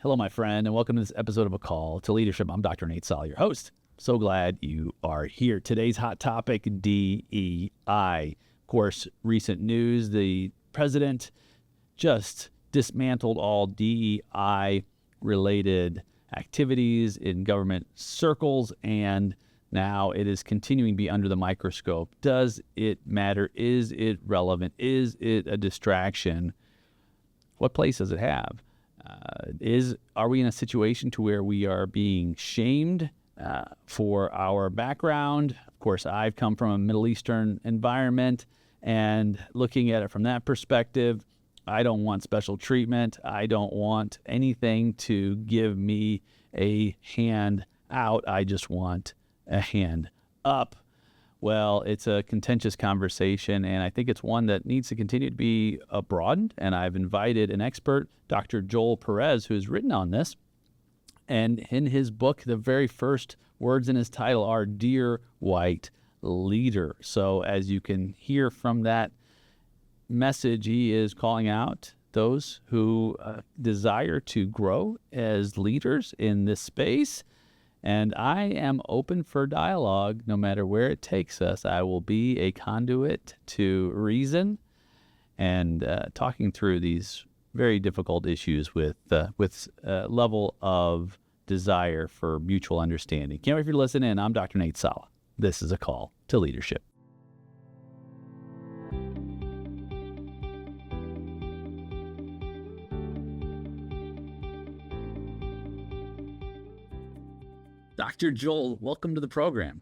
Hello, my friend, and welcome to this episode of A Call to Leadership. I'm Dr. Nate Salah, your host. So glad you are here. Today's hot topic, DEI. Of course, recent news, the president just dismantled all DEI-related activities in government circles, and now it is continuing to be under the microscope. Does it matter? Is it relevant? Is it a distraction? What place does it have? Are we in a situation to where we are being shamed for our background? Of course, I've come from a Middle Eastern environment, and looking at it from that perspective, I don't want special treatment. I don't want anything to give me a hand out. I just want a hand up. Well, it's a contentious conversation, and I think it's one that needs to continue to be broadened. And I've invited an expert, Dr. Joel Pérez, who's written on this. And in his book, the very first words in his title are "Dear White Leader." So as you can hear from that message, he is calling out those who desire to grow as leaders in this space. And I am open for dialogue no matter where it takes us. I will be a conduit to reason and talking through these very difficult issues with a level of desire for mutual understanding. Can't wait for you to listen in. I'm Dr. Nate Salah. This is A Call to Leadership. Dr. Joel, welcome to the program.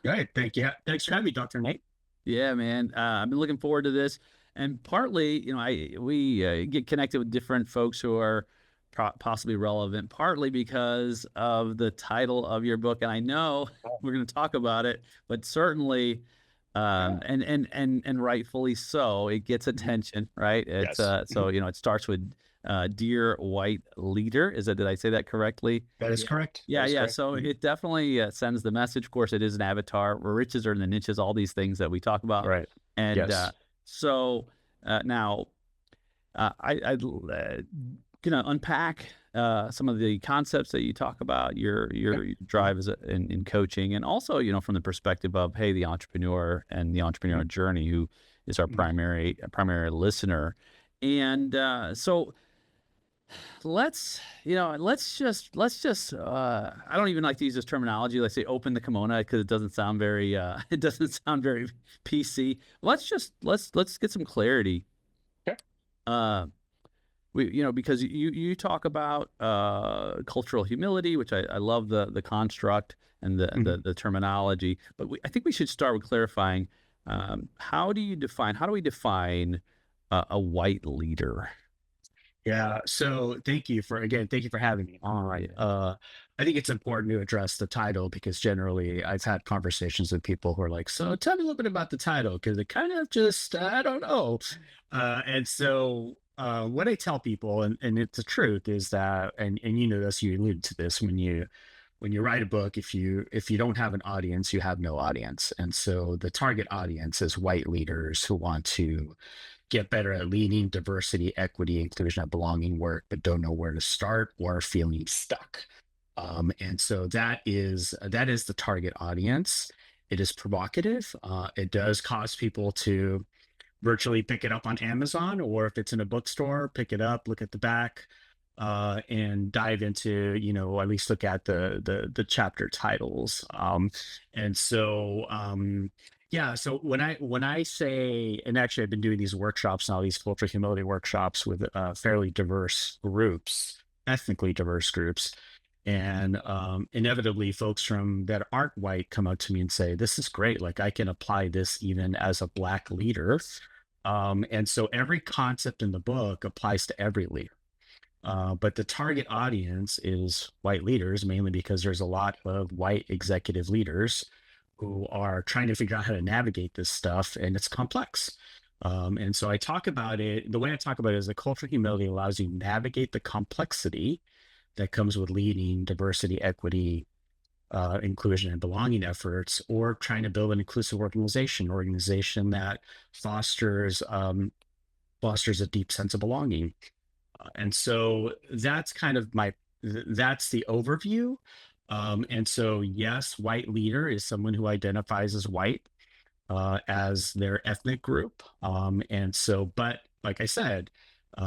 Great. Thank you. Thanks for having me, Dr. Nate. Yeah, man. I've been looking forward to this. And partly, we get connected with different folks who are possibly relevant, partly because of the title of your book. And I know we're going to talk about it, but certainly, and rightfully so, it gets attention, right? It's Yes. so, it starts with Dear White Leader. Did I say that correctly? That is correct. Yeah, That is yeah. correct. So it definitely sends the message. Of course, it is an avatar where riches are in the niches, all these things that we talk about. Right. And Yes. so now I'd gonna unpack some of the concepts that you talk about, your drive in coaching, and also, from the perspective of, hey, the entrepreneur and the entrepreneurial journey, who is our primary listener. And so let's just I don't even like to use this terminology. Let's say open the kimono, because it doesn't sound very PC. Let's get some clarity. Okay. Because you talk about cultural humility, which I love the construct and the terminology, but I think we should start with clarifying how do we define a white leader? Yeah. So thank you for having me on. I think it's important to address the title, because generally I've had conversations with people who are like, so tell me a little bit about the title, because it kind of just, I don't know. And so what I tell people, and it's the truth, is that, and you know this, you alluded to this, when you write a book, if you don't have an audience, you have no audience. And so the target audience is white leaders who want to get better at leading diversity, equity, inclusion, and belonging work, but don't know where to start or are feeling stuck. And so that is the target audience. It is provocative. It does cause people to virtually pick it up on Amazon, or if it's in a bookstore, pick it up, look at the back, and dive into, at least look at the chapter titles. And so, yeah. So when I say, and actually I've been doing these workshops now, these cultural humility workshops with fairly diverse groups, ethnically diverse groups. And inevitably folks that aren't white come up to me and say, this is great. Like, I can apply this even as a Black leader. And so every concept in the book applies to every leader. But the target audience is white leaders, mainly because there's a lot of white executive leaders who are trying to figure out how to navigate this stuff, and it's complex. And so I talk about it, the way I talk about it is that cultural humility allows you to navigate the complexity that comes with leading diversity, equity, inclusion, and belonging efforts, or trying to build an inclusive organization that fosters a deep sense of belonging. And so that's kind of that's the overview. And so, yes, white leader is someone who identifies as white, as their ethnic group. And so, but like I said,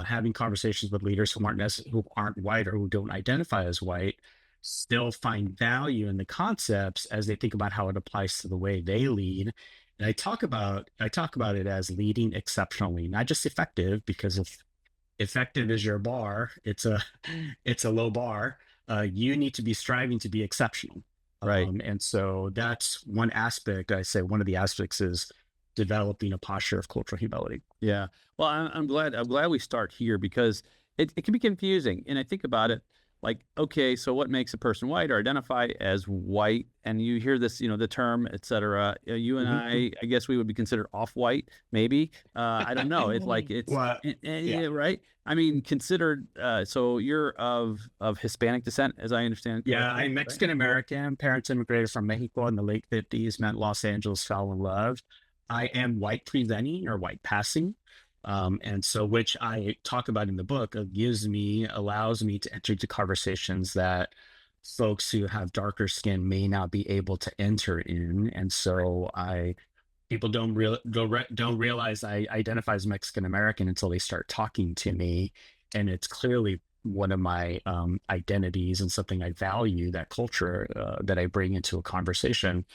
having conversations with leaders who aren't white or who don't identify as white still find value in the concepts as they think about how it applies to the way they lead. And I talk about it as leading exceptionally, not just effective, because if effective is your bar, it's a low bar. You need to be striving to be exceptional. Right. And so that's one aspect. I say one of the aspects is developing a posture of cultural humility. Yeah. Well, I'm glad. I'm glad we start here because it can be confusing. And I think about it like, okay, so what makes a person white or identify as white? And you hear this, the term, et cetera. You and I guess we would be considered off-white, maybe. I don't know. It's like Well, yeah. right. I mean, considered. So you're of Hispanic descent, as I understand. Yeah, Correctly, I'm right? Mexican American. Parents immigrated from Mexico in the late 50s, met Los Angeles, fell in love. I am white presenting or white passing. And so, which I talk about in the book, allows me to enter into conversations that folks who have darker skin may not be able to enter in. And so people don't realize I identify as Mexican American until they start talking to me. And it's clearly one of my identities and something I value, that culture that I bring into a conversation.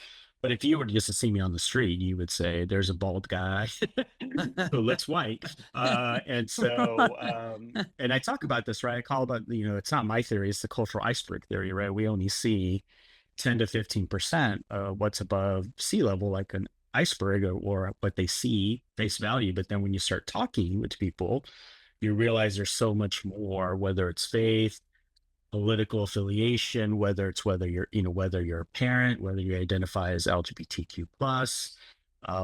But if you were just to see me on the street, you would say, there's a bald guy who looks white. And so, and I talk about this, right? I call about, it's not my theory, it's the cultural iceberg theory, right? We only see 10 to 15% of what's above sea level, like an iceberg, or what they see face value. But then when you start talking with people, you realize there's so much more, whether it's faith, political affiliation, whether you're a parent, whether you identify as LGBTQ plus,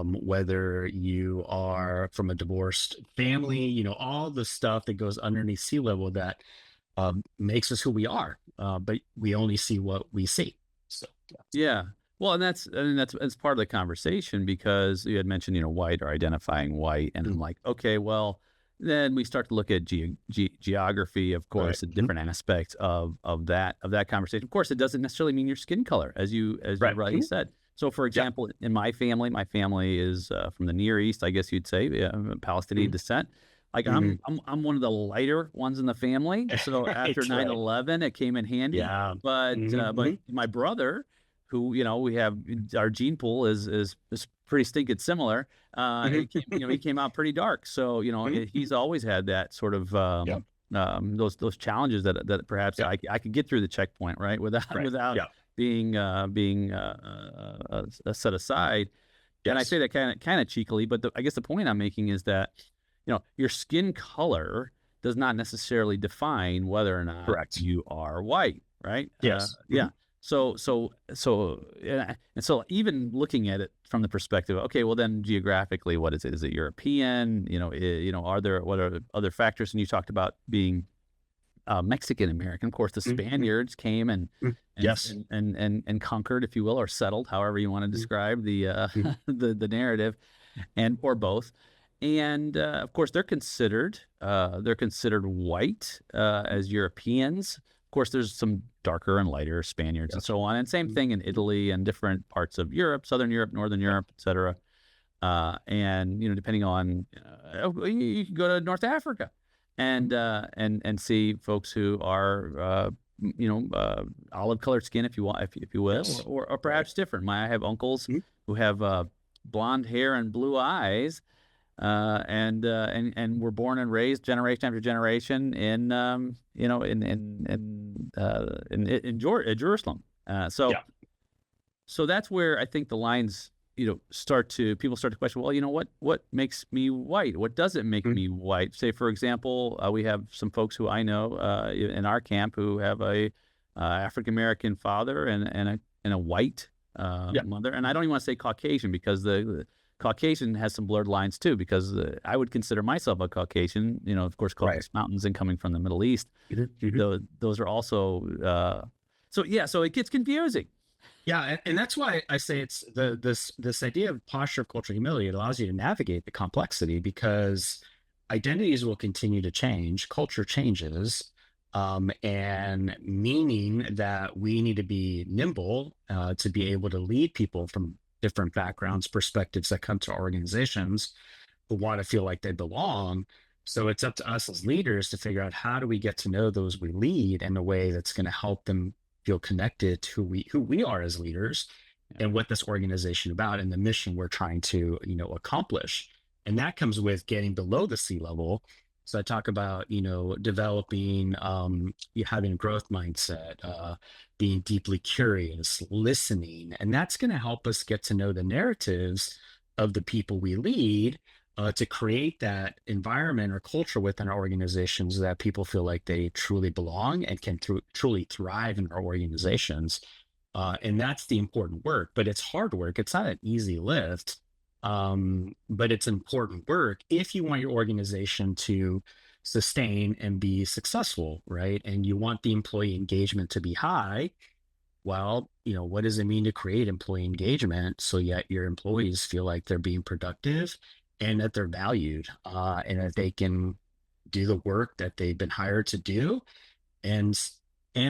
whether you are from a divorced family, all the stuff that goes underneath sea level that makes us who we are. But we only see what we see. So Yeah. Well, and that's part of the conversation because you had mentioned, white or identifying white, and I'm like, okay, well, then we start to look at geography, of course, right. and different aspects of that conversation. Of course, it doesn't necessarily mean your skin color, as you Right. rightly said. So, for example, in my family is from the Near East, I guess you'd say, Palestinian descent. Like I'm one of the lighter ones in the family. So Right, after 9/11, it came in handy. Yeah. But my brother, who we have, our gene pool is pretty stinking similar. He came out pretty dark. So he's always had that sort of those challenges that perhaps I could get through the checkpoint, right, without being set aside. Yes. And I say that kind of cheekily, but I guess the point I'm making is that your skin color does not necessarily define whether or not Correct. you are white, right? Yes. Yeah. So even looking at it from the perspective, okay, well then geographically, what is it? Is it European? What are other factors? And you talked about being Mexican American. Of course, the Spaniards came and conquered, if you will, or settled, however you want to describe the the narrative, or both. And of course, they're considered white as Europeans. Of course, there's some darker and lighter Spaniards and so on. And same thing in Italy and different parts of Europe, Southern Europe, Northern Europe, et cetera. And, depending on, you can go to North Africa and see folks who are, olive colored skin, if you want, if you will, or perhaps different. I have uncles who have blonde hair and blue eyes. And we're born and raised generation after generation in Jerusalem. So that's where I think the lines, people start to question, well, what makes me white? What doesn't make me white? Say, for example, we have some folks who I know in our camp who have a African American father and a white mother, and I don't even want to say Caucasian because the Caucasian has some blurred lines too, because I would consider myself a Caucasian, of course, Caucasus Mountains and coming from the Middle East. Those are also, so it gets confusing. Yeah, and that's why I say it's this idea of posture of cultural humility. It allows you to navigate the complexity because identities will continue to change, culture changes, and meaning that we need to be nimble to be able to lead people from different backgrounds, perspectives that come to organizations who want to feel like they belong. So it's up to us as leaders to figure out how do we get to know those we lead in a way that's going to help them feel connected to who we are as leaders Yeah. and what this organization about and the mission we're trying to accomplish. And that comes with getting below the sea level. So I talk about developing you having a growth mindset, being deeply curious, listening, and that's going to help us get to know the narratives of the people we lead, to create that environment or culture within our organizations that people feel like they truly belong and can truly thrive in our organizations. And that's the important work, but it's hard work. It's not an easy lift, but it's important work if you want your organization to sustain and be successful, right? And you want the employee engagement to be high. Well, what does it mean to create employee engagement so yet your employees feel like they're being productive and that they're valued, and that they can do the work that they've been hired to do, and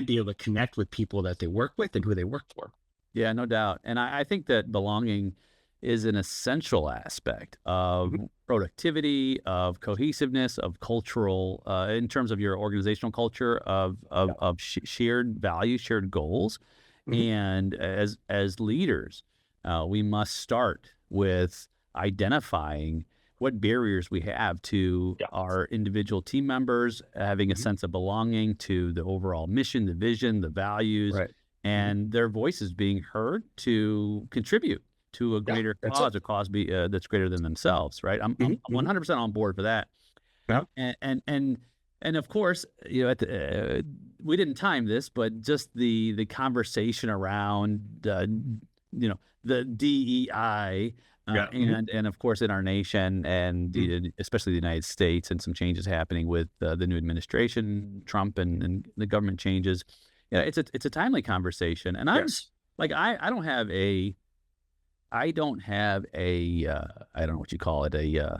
be able to connect with people that they work with and who they work for. Yeah, no doubt. And I think that belonging is an essential aspect of Mhm. productivity, of cohesiveness, of cultural, in terms of your organizational culture, Yeah. of shared values, shared goals. Mhm. And as leaders, we must start with identifying what barriers we have to Yeah. our individual team members having a Mhm. sense of belonging to the overall mission, the vision, the values, Right. Mhm. and their voices being heard to contribute to a Yeah, greater that's it. cause, a cause that's greater than themselves, right? I'm Mhm. I'm Mhm. 100% on board for that. Yeah. And of course, we didn't time this, but just the conversation around the DEI, Yeah. Mhm. and of course in our nation and Mhm. especially the United States, and some changes happening with the new administration, Trump, and the government changes. Yeah, it's a timely conversation, and I'm Yes. like I don't know what you call it, a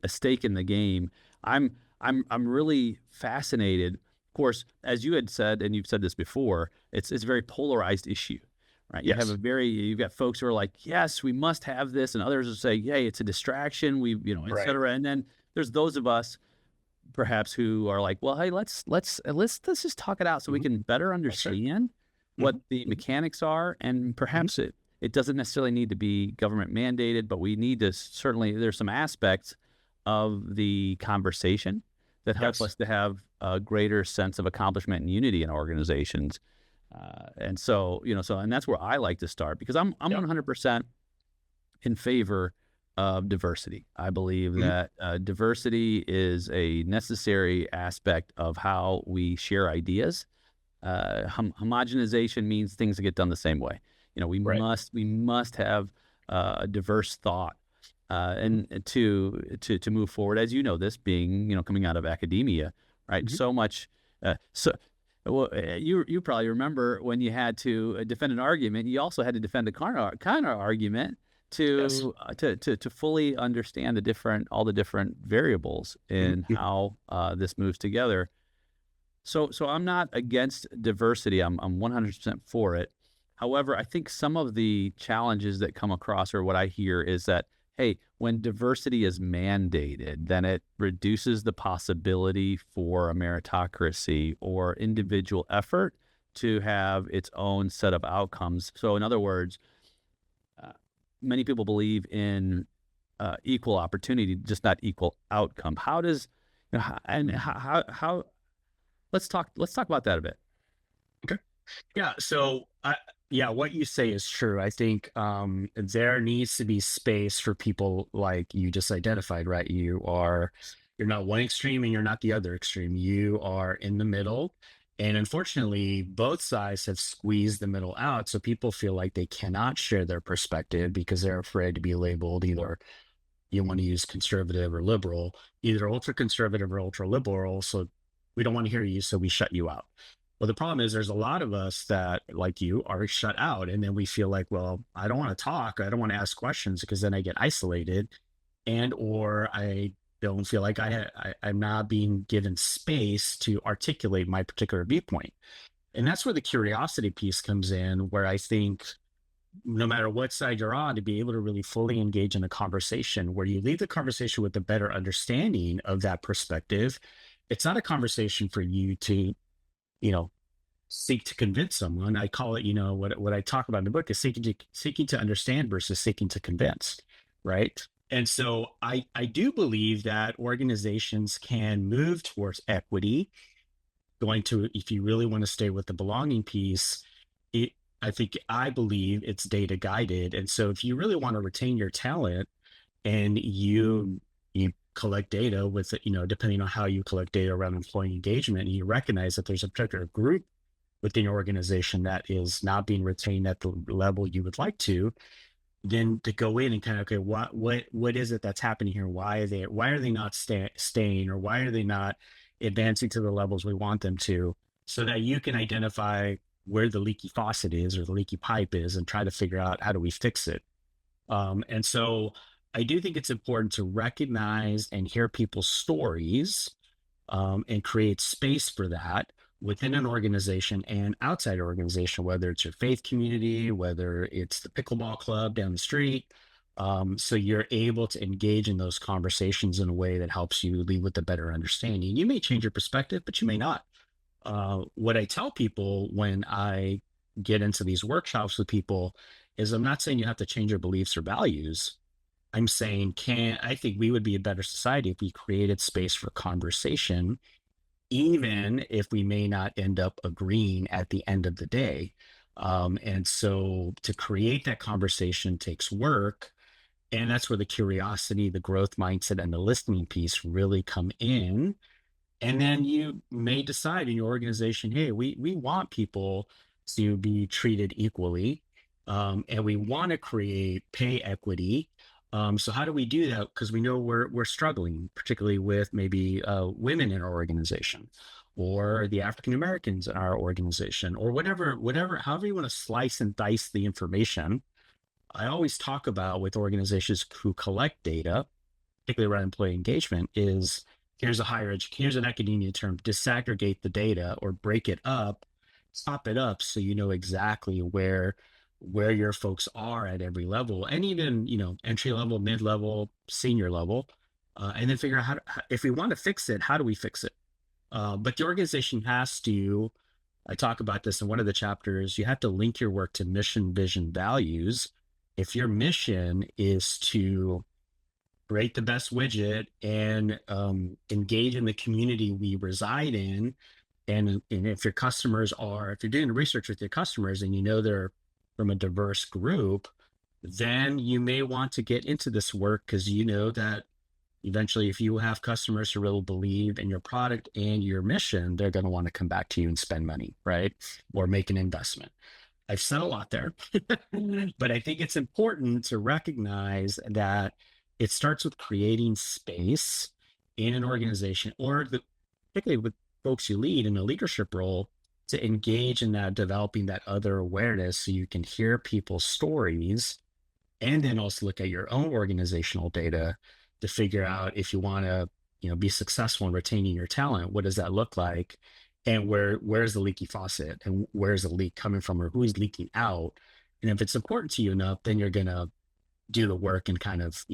stake in the game. I'm really fascinated. Of course, as you had said, and you've said this before, it's a very polarized issue, right? Yes. You've got folks who are like, yes, we must have this, and others will say, hey, it's a distraction, et Right. cetera. And then there's those of us perhaps who are like, well, hey, let's just talk it out so we Mhm. can better That's right. understand what Mhm. the Mhm. mechanics are, and Mhm. perhaps it doesn't necessarily need to be government mandated, but we need to certainly there's some aspects of the conversation that help Yes. us to have a greater sense of accomplishment and unity in organizations. And so, and that's where I like to start, because I'm Yeah. 100% in favor of diversity. I believe Mhm. that diversity is a necessary aspect of how we share ideas. Homogenization means things that get done the same way. Right. We must have a diverse thought, Mhm. and to move forward. As you know, this being coming out of academia, right? Mhm. So much. So well, you probably remember when you had to defend an argument, you also had to defend a counter argument Yes. to fully understand all the different variables Mhm. in Mhm. how this moves together. So I'm not against diversity. I'm 100% for it. However, I think some of the challenges that come across, or what I hear, is that, hey, when diversity is mandated, then it reduces the possibility for a meritocracy or individual effort to have its own set of outcomes. So in other words, uh, many people believe in equal opportunity, just not equal outcome. How does and how let's talk about that a bit. Okay. Yeah. So, yeah, what you say is true. I think there needs to be space for people like you just identified, right? You're not one extreme and you're not the other extreme. You are in the middle. And unfortunately, both sides have squeezed the middle out. So people feel like they cannot share their perspective because they're afraid to be labeled either you want to use conservative or liberal, either ultra conservative or ultra liberal. So we don't want to hear you, so we shut you out. Well, the problem is there's a lot of us that, like you, are shut out. And then we feel like, well, I don't want to talk. I don't want to ask questions because then I get isolated. and or I don't feel like I'm not being given space to articulate my particular viewpoint. And that's where the curiosity piece comes in, where I think no matter what side you're on, to be able to really fully engage in a conversation where you leave the conversation with a better understanding of that perspective. It's not a conversation for you to, you know, seek to convince someone. I call it, what I talk about in the book is seeking to understand versus seeking to convince, right? And so I do believe that organizations can move towards equity, if you really want to stay with the belonging piece, it, I believe it's data guided. And so if you really want to retain your talent and you collect data with, depending on how you collect data around employee engagement, and you recognize that there's a particular group within your organization that is not being retained at the level you would like to, then to go in and kind of, okay, what is it that's happening here? Why are they not staying, or why are they not advancing to the levels we want them to, so that you can identify where the leaky faucet is or the leaky pipe is and try to figure out how do we fix it. And so I do think it's important to recognize and hear people's stories, and create space for that within an organization and outside an organization, whether it's your faith community, whether it's the pickleball club down the street. So you're able to engage in those conversations in a way that helps you leave with a better understanding. You may change your perspective, but you may not. What I tell people when I get into these workshops with people is, I'm not saying you have to change your beliefs or values. I'm saying, I think we would be a better society if we created space for conversation, even if we may not end up agreeing at the end of the day. And so to create that conversation takes work. And that's where the curiosity, the growth mindset, and the listening piece really come in. And then you may decide in your organization, hey, we want people to be treated equally, and we want to create pay equity. So how do we do that? Because we know we're struggling, particularly with maybe women in our organization, or the African Americans in our organization, or however you want to slice and dice the information. I always talk about with organizations who collect data, particularly around employee engagement, is here's here's an academia term: disaggregate the data or break it up, chop it up, so you know exactly where your folks are at every level, and even entry level, mid level, senior level, and then figure out if we want to fix it, how do we fix it? But the organization has to. I talk about this in one of the chapters. You have to link your work to mission, vision, values. If your mission is to create the best widget and engage in the community we reside in, and if your customers if you're doing research with your customers and they're from a diverse group, then you may want to get into this work, because you know that eventually, if you have customers who really believe in your product and your mission, they're going to want to come back to you and spend money, right? Or make an investment. I've said a lot there, but I think it's important to recognize that it starts with creating space in an organization, or particularly with folks you lead in a leadership role, to engage in that, developing that other awareness, so you can hear people's stories, and then also look at your own organizational data to figure out, if you want to be successful in retaining your talent, what does that look like, and where's the leaky faucet, and where's the leak coming from, or who's leaking out. And if it's important to you enough, then you're going to do the work and kind of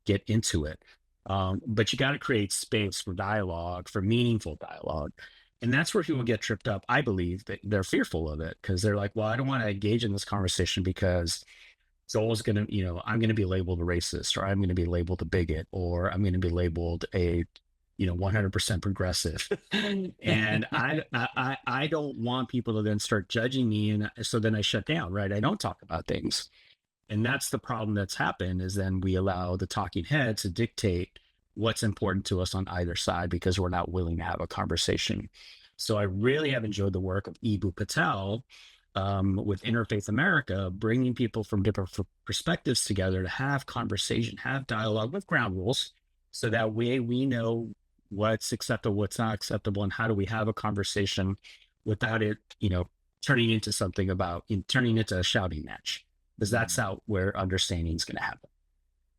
get into it. But you got to create space for dialogue, for meaningful dialogue. And that's where people get tripped up. I believe that they're fearful of it, because they're like, well, I don't want to engage in this conversation because Joel's going to, I'm going to be labeled a racist, or I'm going to be labeled a bigot, or I'm going to be labeled a 100% progressive. And I don't want people to then start judging me. And so then I shut down, right? I don't talk about things. And that's the problem that's happened, is then we allow the talking head to dictate what's important to us on either side, because we're not willing to have a conversation. So I really have enjoyed the work of Ibu Patel, with Interfaith America, bringing people from different perspectives together to have conversation, have dialogue with ground rules, so that way we know what's acceptable, what's not acceptable, and how do we have a conversation without it, turning into turning into a shouting match, because that's where understanding is going to happen.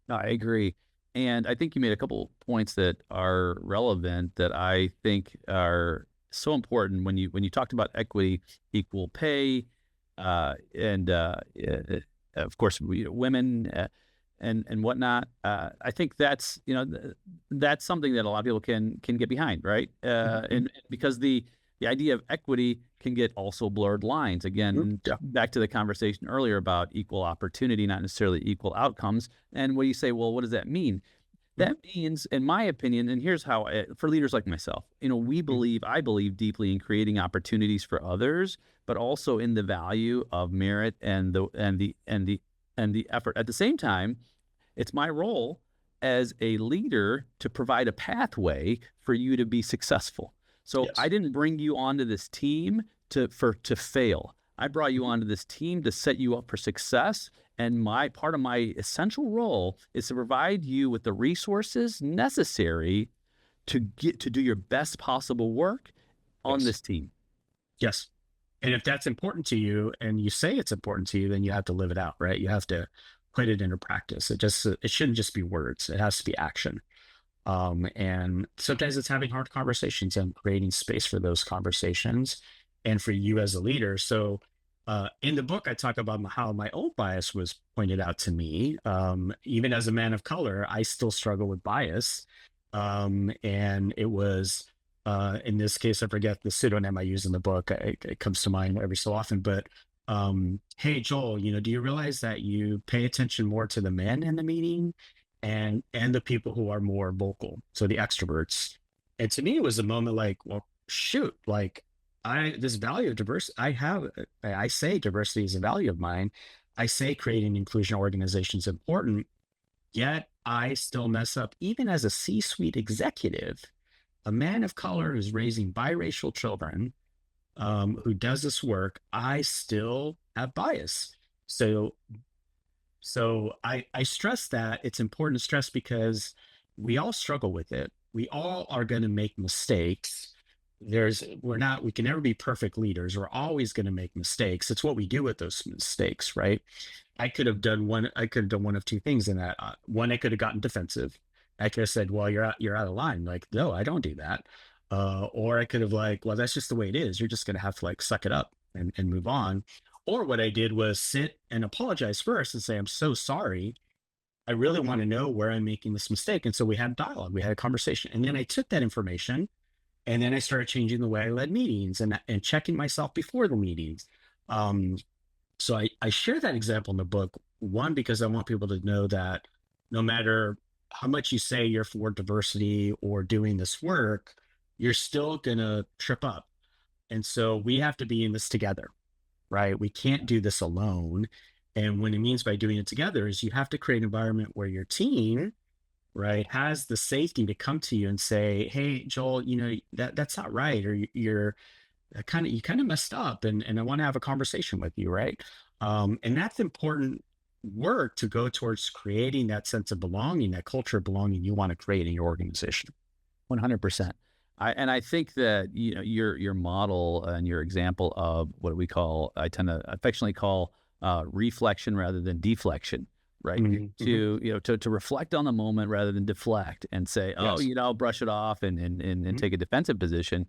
No, I agree. And I think you made a couple points that are relevant that I think are so important when you talked about equity, equal pay, and of course women and whatnot. I think that's that's something that a lot of people can get behind, right? And because the idea of equity can get also blurred lines. Again, back to the conversation earlier about equal opportunity, not necessarily equal outcomes. And when you say, well, what does that mean? That means, in my opinion, and here's how, for leaders like myself, I believe deeply in creating opportunities for others, but also in the value of merit and the effort. At the same time, it's my role as a leader to provide a pathway for you to be succful. So I didn't bring you onto this team to fail. I brought you onto this team to set you up for success. And part of my essential role is to provide you with the resources necessary to do your best possible work on this team. Yes. And if that's important to you and you say it's important to you, then you have to live it out, right? You have to put it into practice. It shouldn't just be words. It has to be action. And sometimes it's having hard conversations and creating space for those conversations and for you as a leader. So in the book, I talk about how my own bias was pointed out to me. Even as a man of color, I still struggle with bias. And it was, in this case, I forget the pseudonym I use in the book. It comes to mind every so often, but hey, Joel, do you realize that you pay attention more to the men in the meeting and the people who are more vocal, so the extroverts? And to me, it was a moment like, well, shoot, like this value of diversity, I say diversity is a value of mine. I say creating inclusion organizations important, yet I still mess up, even as a C-suite executive, a man of color who's raising biracial children, who does this work. I still have bias. So I stress that it's important to stress because we all struggle with it. We all are going to make mistakes. We can never be perfect leaders. We're always going to make mistakes. It's what we do with those mistakes, right? I could have done one of two things in that. One, I could have gotten defensive. I could have said, well, you're out of line. Like, no, I don't do that. Or I could have well, that's just the way it is. You're just going to have to suck it up and move on. Or what I did was sit and apologize first and say, I'm so sorry. I really want to know where I'm making this mistake. And so we had dialogue, we had a conversation. And then I took that information and then I started changing the way I led meetings and checking myself before the meetings. So I share that example in the book, one, because I want people to know that no matter how much you say you're for diversity or doing this work, you're still going to trip up. And so we have to be in this together, right? We can't do this alone. And what it means by doing it together is you have to create an environment where your team, right, has the safety to come to you and say, hey, Joel, that's not right. Or you kind of messed up and I want to have a conversation with you, right? And that's important work to go towards creating that sense of belonging, that culture of belonging you want to create in your organization. 100%. I think that your model and your example of what I tend to affectionately call reflection rather than deflection, right? To reflect on the moment rather than deflect and say, brush it off and take a defensive position.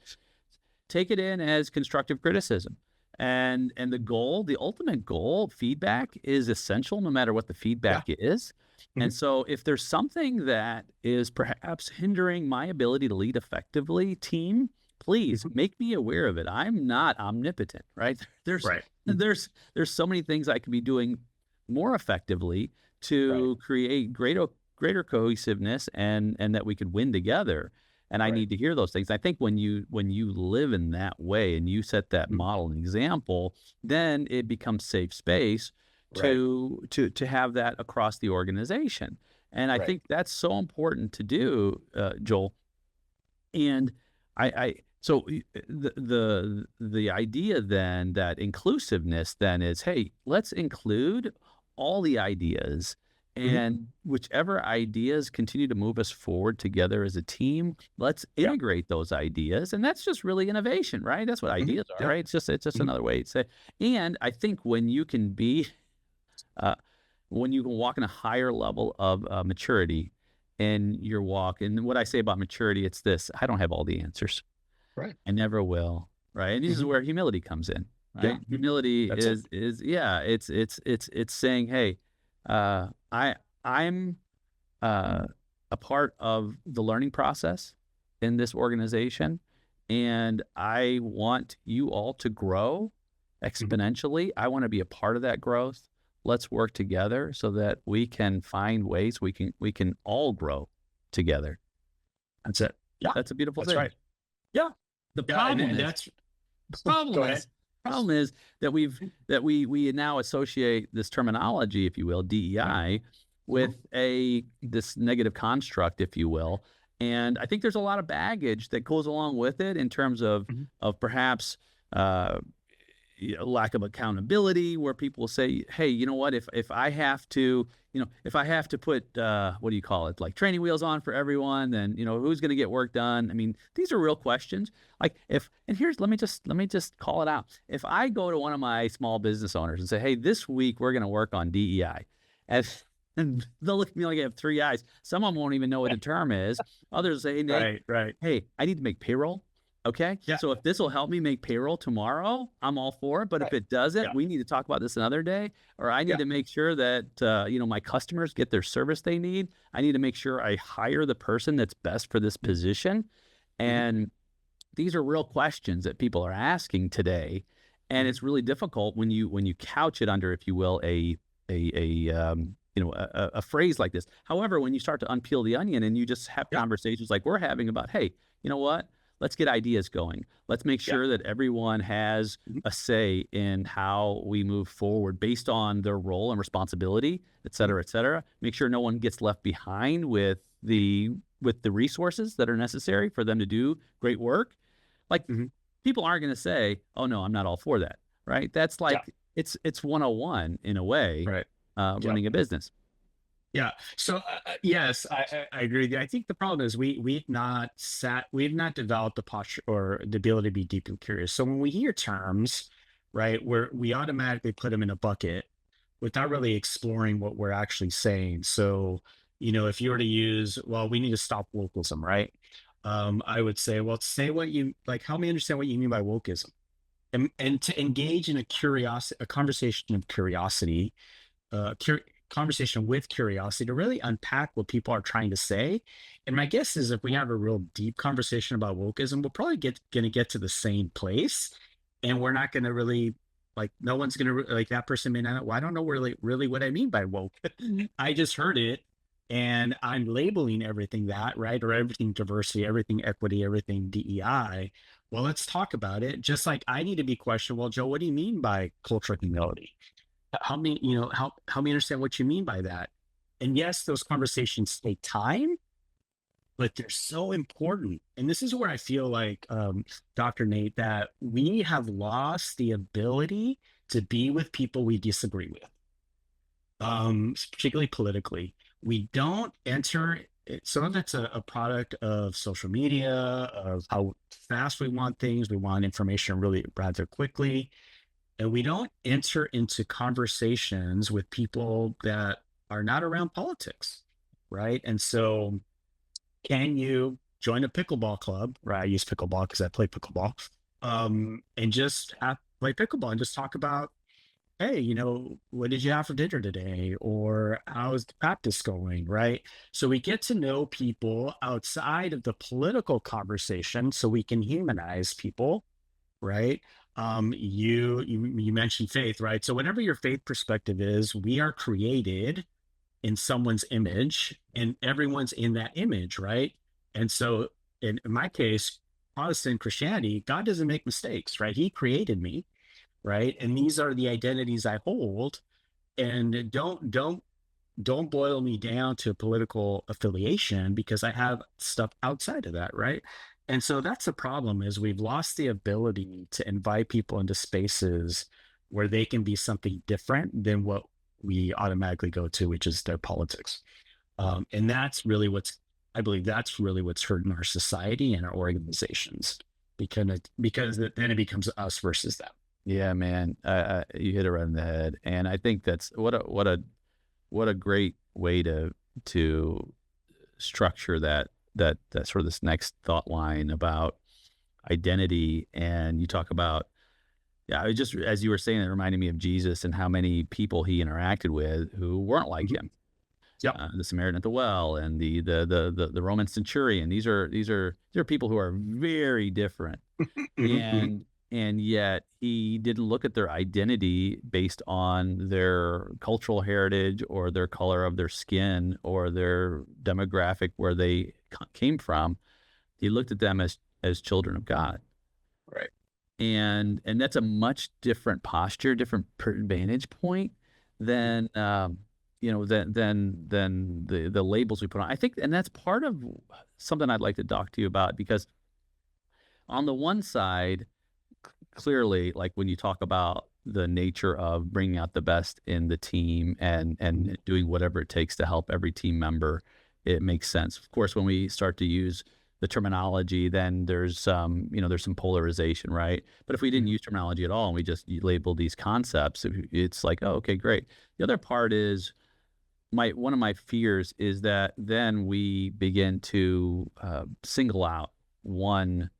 Take it in as constructive criticism. And the ultimate goal, feedback is essential no matter what the feedback is. And so if there's something that is perhaps hindering my ability to lead effectively, team, please make me aware of it. I'm not omnipotent, right? There's so many things I could be doing more effectively to create greater cohesiveness and that we could win together. And I need to hear those things. I think when you live in that way and you set that model and example, then it becomes safe space to have that across the organization. And I think that's so important to do, Joel. And so the idea then that inclusiveness then is, hey, let's include all the ideas. And whichever ideas continue to move us forward together as a team, let's integrate those ideas. And that's just really innovation, right? That's what ideas are, right? It's just another way to say. And I think when you can walk in a higher level of maturity in your walk. And what I say about maturity, it's this: I don't have all the answers. Right. I never will. Right. And this is where humility comes in. Right. Yeah. Humility That's it. is yeah. It's saying, hey, I'm a part of the learning process in this organization, and I want you all to grow exponentially. I want to be a part of that growth. Let's work together so that we can find ways we can all grow together. That's it. Yeah. That's a beautiful That's thing. right. Yeah. The Yeah. problem And is that's, the go ahead. problem is that we now associate this terminology, if you will, DEI, with this negative construct, if you will. And I think there's a lot of baggage that goes along with it in terms of perhaps lack of accountability, where people say, hey, you know what, if I have to, if I have to put, what do you call it, like training wheels on for everyone, then, who's going to get work done? I mean, these are real questions. Like let me just call it out. If I go to one of my small business owners and say, hey, this week we're going to work on DEI, and they'll look at me like I have three eyes. Some of them won't even know what the term is. Others will say, hey, Nate, hey, I need to make payroll. Okay. Yeah. So if this will help me make payroll tomorrow, I'm all for it. But if it doesn't, we need to talk about this another day, or I need to make sure that, my customers get their service they need. I need to make sure I hire the person that's best for this position. And these are real questions that people are asking today. And it's really difficult when you couch it under, if you will, a phrase like this. However, when you start to unpeel the onion and you just have conversations like we're having about, hey, you know what? Let's get ideas going. Let's make sure that everyone has a say in how we move forward based on their role and responsibility, et cetera, et cetera. Make sure no one gets left behind with the resources that are necessary for them to do great work. Like people aren't going to say, oh no, I'm not all for that. Right. That's like, it's 101 in a way, running a business. Yeah. So yes, I agree with you. I think the problem is we've not developed the posture or the ability to be deeply curious. So when we hear terms, right, we automatically put them in a bucket without really exploring what we're actually saying. So, if you were to use, well, we need to stop wokeism, right? I would say, well, say what you like, help me understand what you mean by wokeism. And to engage in a conversation of curiosity, conversation with curiosity to really unpack what people are trying to say. And my guess is if we have a real deep conversation about wokeism, we'll probably going to get to the same place. And we're not going to really, like, no one's going to, like, that person may not, well, I don't know really what I mean by woke. I just heard it and I'm labeling everything that, right? Or everything diversity, everything equity, everything DEI. Well, let's talk about it. Just like I need to be questioned. Well, Joe, what do you mean by cultural humility? Help me, help me understand what you mean by that. And yes, those conversations take time, but they're so important. And this is where I feel like, Dr. Nate, that we have lost the ability to be with people we disagree with, particularly politically. We don't enter. Some of it's a product of social media, of how fast we want things. We want information really rather quickly. And we don't enter into conversations with people that are not around politics, right? And so can you join a pickleball club, right? I use pickleball because I play pickleball, and just play pickleball and just talk about, hey, what did you have for dinner today? Or how's the practice going, right? So we get to know people outside of the political conversation so we can humanize people, right? You mentioned faith, right? So whatever your faith perspective is, we are created in someone's image and everyone's in that image, right? And so in my case, Protestant Christianity, God doesn't make mistakes, right? He created me, right? And these are the identities I hold. And don't boil me down to political affiliation because I have stuff outside of that, right? And so that's the problem is we've lost the ability to invite people into spaces where they can be something different than what we automatically go to, which is their politics. And that's really I believe that's really what's hurting our society and our organizations because then it becomes us versus them. Yeah, man, you hit it right in the head. And I think that's what a great way to structure that sort of this next thought line about identity. And you talk about, yeah, I just, as you were saying, it reminded me of Jesus and how many people he interacted with who weren't like Mhm. him. Yep. The Samaritan at the well and the Roman centurion. These are people who are very different, Mhm, mhm. and yet he didn't look at their identity based on their cultural heritage or their color of their skin or their demographic where they came from. He looked at them as children of God, Right. and that's a much different posture, different vantage point Mhm, than than the labels we put on. I think, and that's part of something I'd like to talk to you about, because on the one side, clearly, like when you talk about the nature of bringing out the best in the team and mhm, doing whatever it takes to help every team member, it makes sense. Of course, when we start to use the terminology, then there's some polarization, right? But if we didn't mhm, use terminology at all and we just label these concepts, it's like, oh, okay, great. The other part is one of my fears is that then we begin to single out one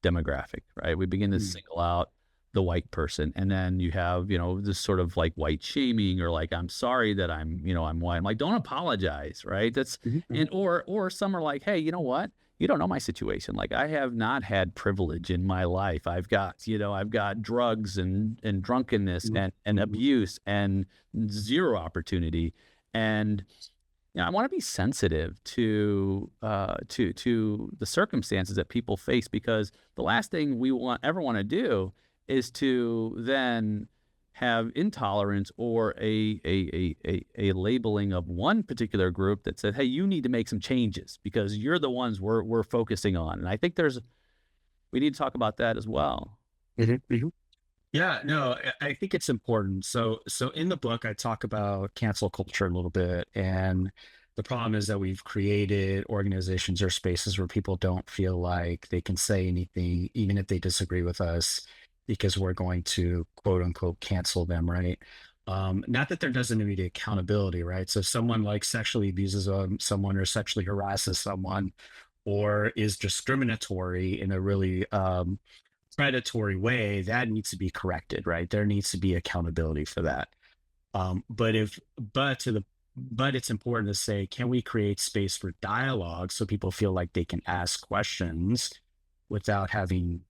demographic, right? We begin to mhm, single out the white person, and then you have, this sort of like white shaming, or like, I'm sorry that I'm white. I'm like, don't apologize, right? That's mhm, mhm, and or some are like, hey, you know what? You don't know my situation. Like, I have not had privilege in my life. I've got drugs and drunkenness mhm, and mhm. abuse and zero opportunity. And I want to be sensitive to the circumstances that people face, because the last thing we ever want to do is to then have intolerance or a labeling of one particular group that said, hey, you need to make some changes because you're the ones we're focusing on. And I think we need to talk about that as well. Mhm, mhm. Yeah, no, I think it's important. So in the book, I talk about cancel culture a little bit, and the problem is that we've created organizations or spaces where people don't feel like they can say anything, even if they disagree with us, because we're going to quote unquote cancel them, right? Not that there doesn't need to be accountability, right? So if someone like sexually abuses someone or sexually harasses someone or is discriminatory in a really predatory way, that needs to be corrected, right? There needs to be accountability for that. But if but to the but it's important to say, can we create space for dialogue so people feel like they can ask questions without having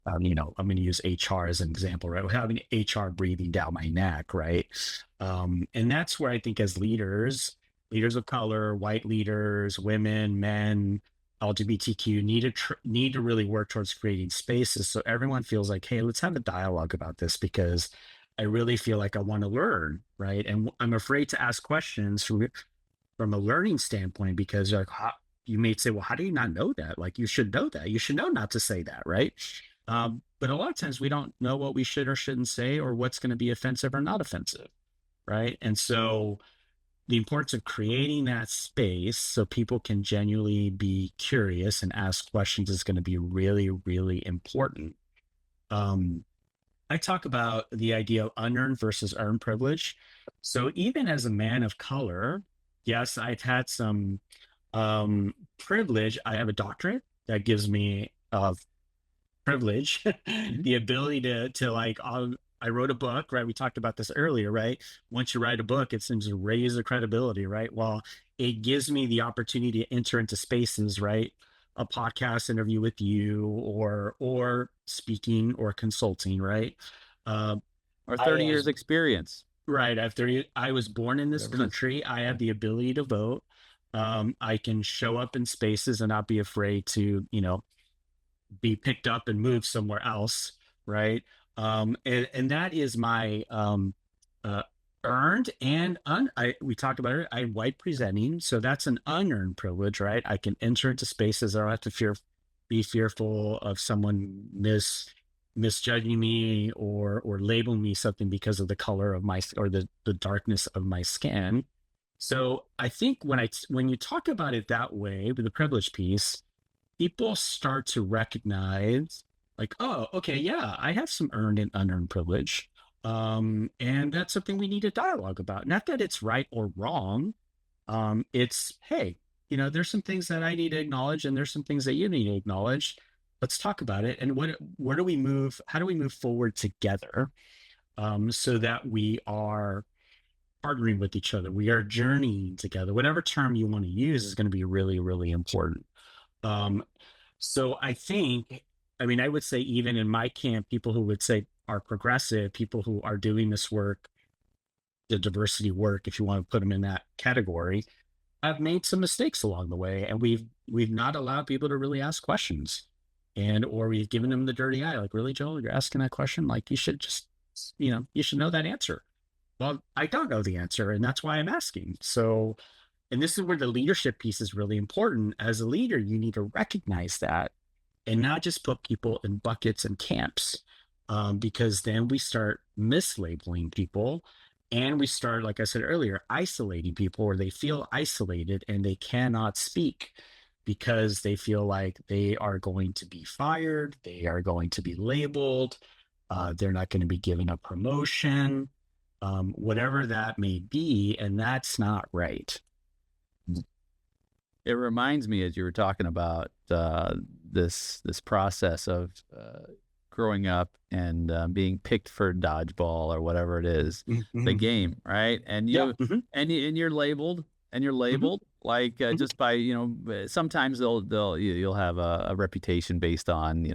I'm going to use HR as an example, right? Without having HR breathing down my neck, right? And that's where I think as leaders, leaders of color, white leaders, women, men, LGBTQ need to really work towards creating spaces so everyone feels like, hey, let's have a dialogue about this because I really feel like I want to learn, right? And I'm afraid to ask questions from a learning standpoint because like you may say, well, how do you not know that? Like you should know that. You should know not to say that, right? But a lot of times we don't know what we should or shouldn't say or what's going to be offensive or not offensive, right? And so the importance of creating that space so people can genuinely be curious and ask questions is going to be really, really important. Um, I talk about the idea of unearned versus earned privilege. So even as a man of color, yes, I've had some privilege. I have a doctorate that gives me privilege, Mhm. the ability to like I wrote a book, right? We talked about this earlier, right? Once you write a book, it seems to raise the credibility, right? Well, it gives me the opportunity to enter into spaces, right? A podcast interview with you or speaking or consulting, right? Uh, Or I 30 years was experience, right after I was born in this whatever it is. country. I Yeah. have the ability to vote. I can show up in spaces and not be afraid to, be picked up and moved somewhere else, right? And that is my uh, earned and we talked about it. I'm white presenting, so that's an unearned privilege, right? I can enter into spaces. I don't have to be fearful of someone misjudging me or labeling me something because of the color of my or the darkness of my skin. So I think when you talk about it that way with the privilege piece, people start to recognize like, oh, okay, yeah, I have some earned and unearned privilege. And that's something we need to dialogue about. Not that it's right or wrong. It's, hey, there's some things that I need to acknowledge, and there's some things that you need to acknowledge. Let's talk about it. And where do we move? How do we move forward together, so that we are partnering with each other? We are journeying together. Whatever term you want to use is going to be really, really important. Um, so I mean, I would say even in my camp, people who would say are progressive, people who are doing this work, the diversity work, if you want to put them in that category, have made some mistakes along the way, and we've not allowed people to really ask questions, and or we've given them the dirty eye, like, really, Joel, you're asking that question? Like, you should just, you should know that answer. Well, I don't know the answer, and that's why I'm asking. So, and this is where the leadership piece is really important. As a leader, you need to recognize that and not just put people in buckets and camps, because then we start mislabeling people, and we start, like I said earlier, isolating people where they feel isolated and they cannot speak because they feel like they are going to be fired, they are going to be labeled, they're not going to be given a promotion, whatever that may be, and that's not right. It reminds me, as you were talking about this process of growing up and being picked for dodgeball or whatever it is, the game, right? And Yeah. and you're labeled, like just by sometimes you'll have a reputation based on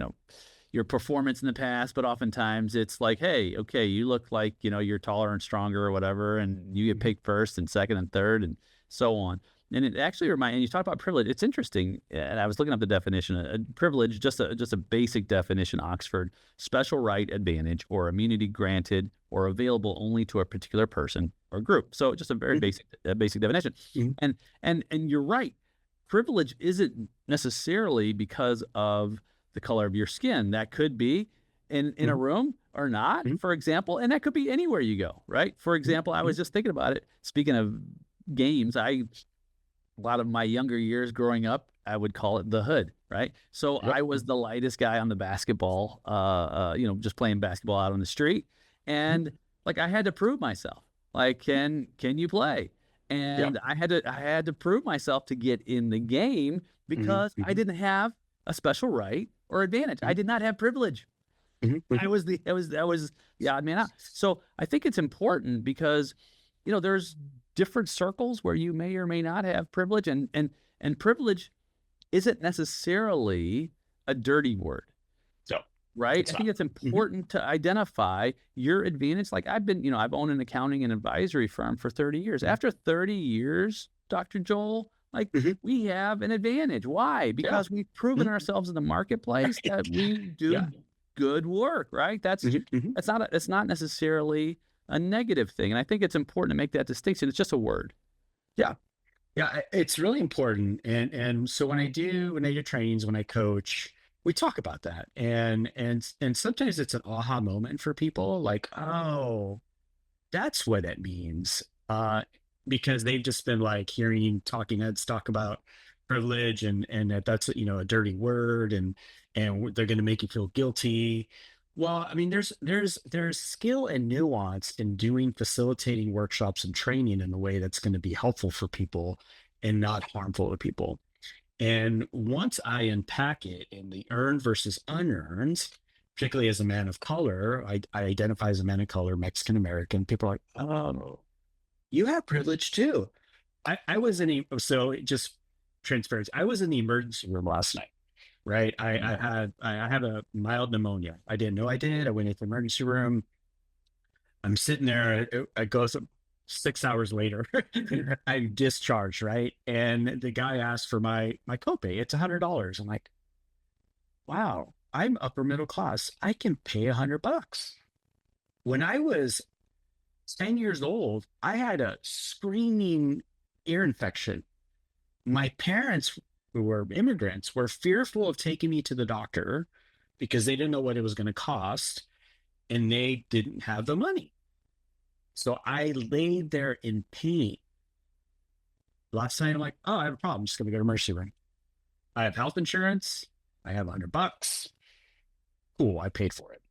your performance in the past, but oftentimes it's like, hey, okay, you look like you're taller and stronger or whatever, and you get picked first and second and third and so on. And it actually and you talk about privilege. It's interesting, and I was looking up the definition. Privilege, just a basic definition, Oxford: special right, advantage, or immunity granted or available only to a particular person or group. So just a very basic definition. And you're right. Privilege isn't necessarily because of the color of your skin. That could be in a room or not, for example, and that could be anywhere you go, right? For example, I was just thinking about it. Speaking of games, a lot of my younger years growing up, I would call it the hood, right? So I was the lightest guy on the basketball, just playing basketball out on the street. And like, I had to prove myself. Like, can you play? And I had to prove myself to get in the game because I didn't have a special right or advantage. I did not have privilege. I was the odd man out. So I think it's important because, there's different circles where you may or may not have privilege, and privilege isn't necessarily a dirty word. No, right? I think it's important to identify your advantage. Like I've owned an accounting and advisory firm for 30 years. After 30 years, Dr. Joel, like we have an advantage. Why? Because we've proven ourselves in the marketplace that we do good work, right? It's not necessarily a negative thing. And I think it's important to make that distinction. It's just a word. Yeah. Yeah. It's really important. And so when I do trainings, when I coach, we talk about that. And sometimes it's an aha moment for people, like, oh, that's what it means. Because they've just been like hearing talking heads talk about privilege and that's a dirty word, and they're going to make you feel guilty. Well, I mean, there's skill and nuance in facilitating workshops and training in a way that's going to be helpful for people and not harmful to people. And once I unpack it in the earned versus unearned, particularly as a man of color, I identify as a man of color, Mexican American. People are like, oh, you have privilege too. I was just transparency. I was in the emergency room last night. Right. I had a mild pneumonia. I didn't know I did. I went into the emergency room. I'm sitting there. It goes 6 hours later. I'm discharged. Right. And the guy asked for my copay. It's $100. I'm like, wow, I'm upper middle class. I can pay $100. When I was 10 years old, I had a screaming ear infection. My parents, who were immigrants, were fearful of taking me to the doctor because they didn't know what it was going to cost, and they didn't have the money. So I laid there in pain. Last night, I'm like, oh, I have a problem. I'm just going to go to emergency room. I have health insurance. I have $100. Cool. I paid for it.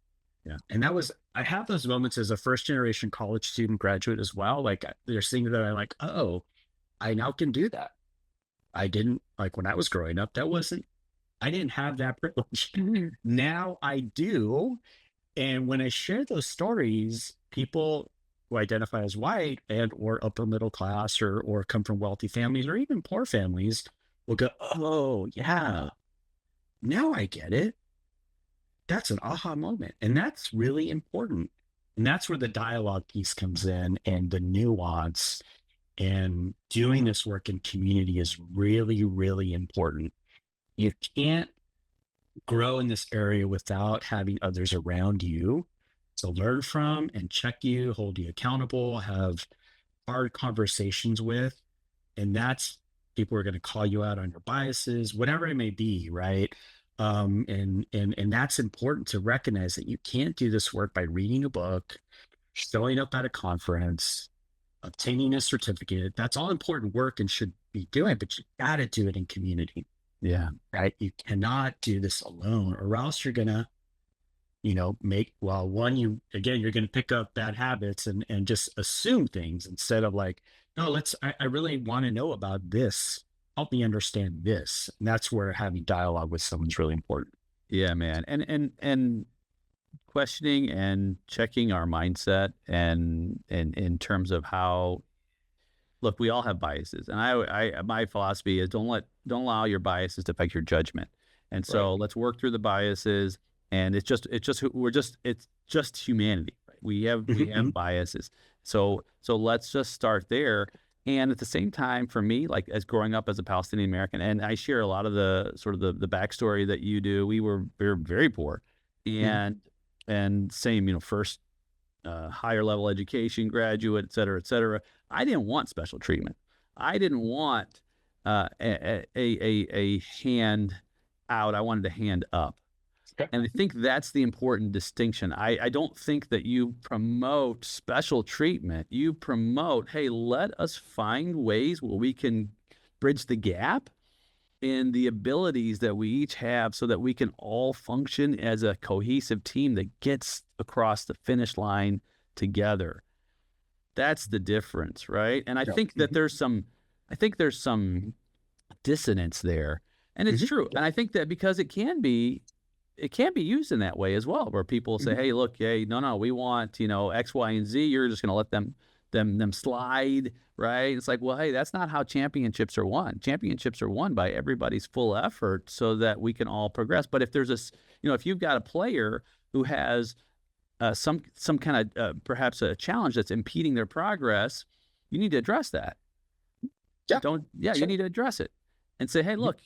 Yeah. And I have those moments as a first generation college student graduate as well. Like there's things that I'm like, oh, I now can do that. I didn't like when I was growing up, I didn't have that privilege. Now I do. And when I share those stories, people who identify as white and or upper middle class or come from wealthy families or even poor families will go, oh yeah, now I get it. That's an aha moment. And that's really important. And that's where the dialogue piece comes in and the nuance, and doing this work in community is really, really important. You can't grow in this area without having others around you to learn from and check you, hold you accountable, have hard conversations with. And that's people are going to call you out on your biases, whatever it may be, right? And that's important to recognize that you can't do this work by reading a book, showing up at a conference, obtaining a certificate. That's all important work and should be doing, but you got to do it in community. Yeah. Right. You cannot do this alone, or else you're going to, you're going to pick up bad habits and just assume things instead of like, no, I really want to know about this. Help me understand this. And that's where having dialogue with someone is really important. Yeah, man. And questioning and checking our mindset and in terms of how, look, we all have biases, and my philosophy is don't allow your biases to affect your judgment. And so let's work through the biases, and it's just humanity. Right? We have biases. So let's just start there. And at the same time, for me, like as growing up as a Palestinian American, and I share a lot of the sort of the backstory that you do. We were very, very poor, and same, first higher level education, graduate, et cetera, et cetera. I didn't want special treatment. I didn't want a hand out. I wanted a hand up. Okay. And I think that's the important distinction. I don't think that you promote special treatment. You promote, hey, let us find ways where we can bridge the gap in the abilities that we each have so that we can all function as a cohesive team that gets across the finish line together. That's the difference, right? And I think that there's some dissonance there. And it's true. And I think that because it can be used in that way as well, where people say, hey, look, no, we want, X, Y, and Z. You're just going to let them slide, right? It's like, well, hey, that's not how championships are won. Championships are won by everybody's full effort so that we can all progress. But if there's if you've got a player who has some kind of perhaps a challenge that's impeding their progress, you need to address that. You need to address it and say, hey, look,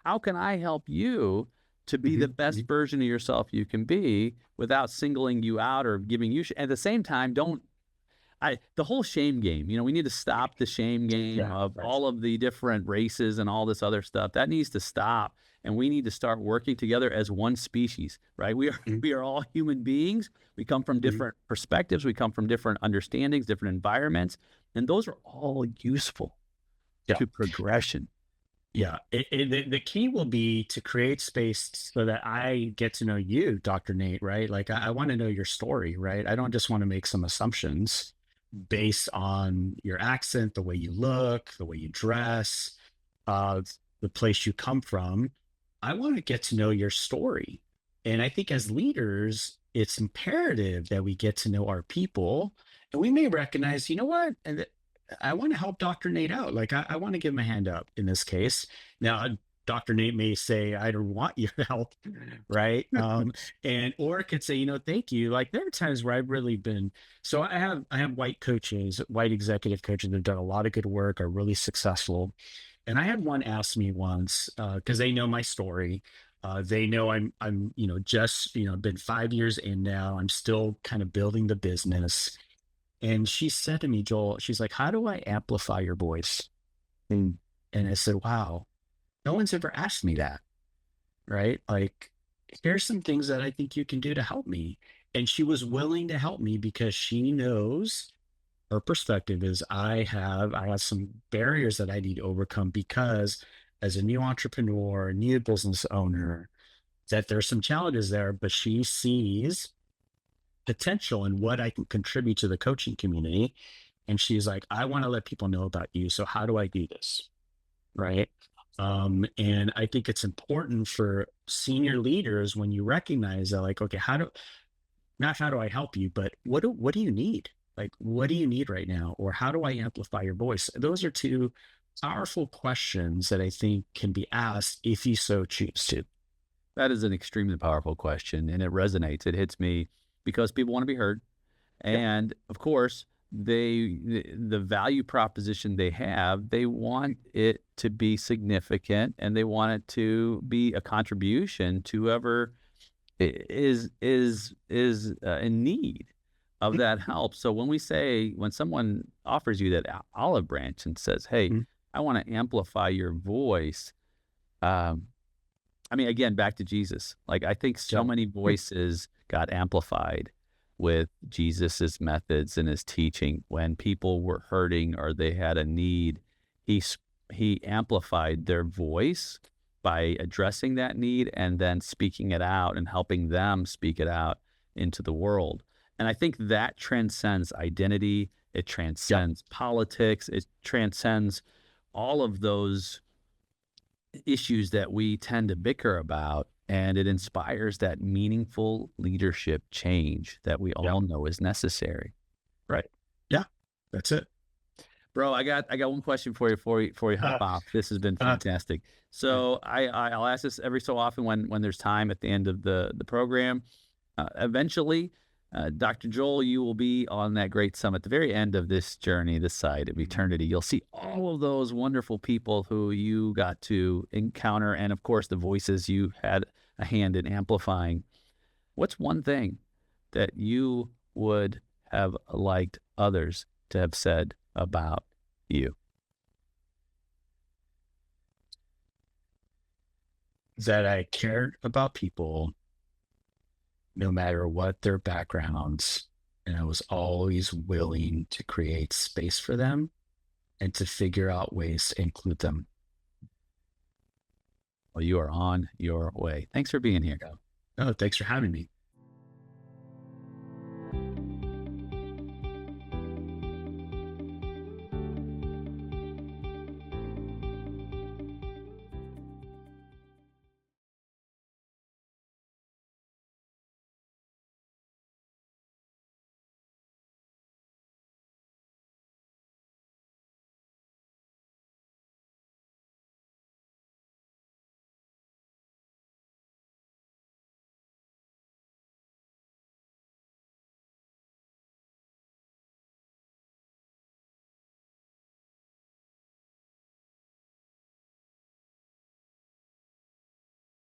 how can I help you to be the best version of yourself you can be without singling you out or giving you at the same time, the whole shame game, we need to stop the shame game of all of the different races and all this other stuff. That needs to stop. And we need to start working together as one species, right? We are all human beings. We come from different perspectives. We come from different understandings, different environments, and those are all useful to progression. Yeah. The key will be to create space so that I get to know you, Dr. Nate, right? Like I want to know your story, right? I don't just want to make some assumptions based on your accent, the way you look, the way you dress, the place you come from. I want to get to know your story. And I think as leaders, it's imperative that we get to know our people, and we may recognize, you know what? And I want to help Dr. Nate out. Like I want to give him a hand up in this case. Now, Dr. Nate may say, I don't want your help. Right. Or it could say, thank you. Like there are times where I've really been, so I have white coaches, white executive coaches that have done a lot of good work, are really successful. And I had one ask me once, because they know my story. They know I'm just, been 5 years in now. I'm still kind of building the business. And she said to me, Joel, she's like, how do I amplify your voice? And I said, wow, no one's ever asked me that. Right? Like, here's some things that I think you can do to help me. And she was willing to help me because she knows, her perspective is I have some barriers that I need to overcome because as a new entrepreneur, new business owner, that there's some challenges there, but she sees potential in what I can contribute to the coaching community. And she's like, I want to let people know about you. So how do I do this? right? And I think it's important for senior leaders when you recognize that, like, okay, not how do I help you, but what do you need? Like, what do you need right now? Or how do I amplify your voice? Those are two powerful questions that I think can be asked if you so choose to. That is an extremely powerful question, and it resonates. It hits me because people want to be heard. Yep. And of course, the value proposition they have, they want it to be significant and they want it to be a contribution to whoever is in need of that help. So when someone offers you that olive branch and says, "Hey, Mhm. I want to amplify your voice," um, I mean, again, back to Jesus. Like, I think so Yep. many voices got amplified with Jesus's methods and his teaching. When people were hurting or they had a need, he amplified their voice by addressing that need and then speaking it out and helping them speak it out into the world. And I think that transcends identity. It Yep. transcends politics. It transcends all of those issues that we tend to bicker about, and it inspires that meaningful leadership change that we Yep. all know is necessary. Right. Yeah. That's it. Bro, I got one question for you before you hop Uh, off. This has been uh, fantastic. yeah. So I'll ask this every so often when there's time at the end of the program. Eventually, Dr. Joel, you will be on that great summit, the very end of this journey, this side of eternity. You'll see all of those wonderful people who you got to encounter, and of course, the voices you had a hand in amplifying. What's one thing that you would have liked others to have said about you? That I cared about people no matter what their backgrounds, and I was always willing to create space for them and to figure out ways to include them. Well, you are on your way. Thanks for being here. Yeah. Oh, thanks for having me.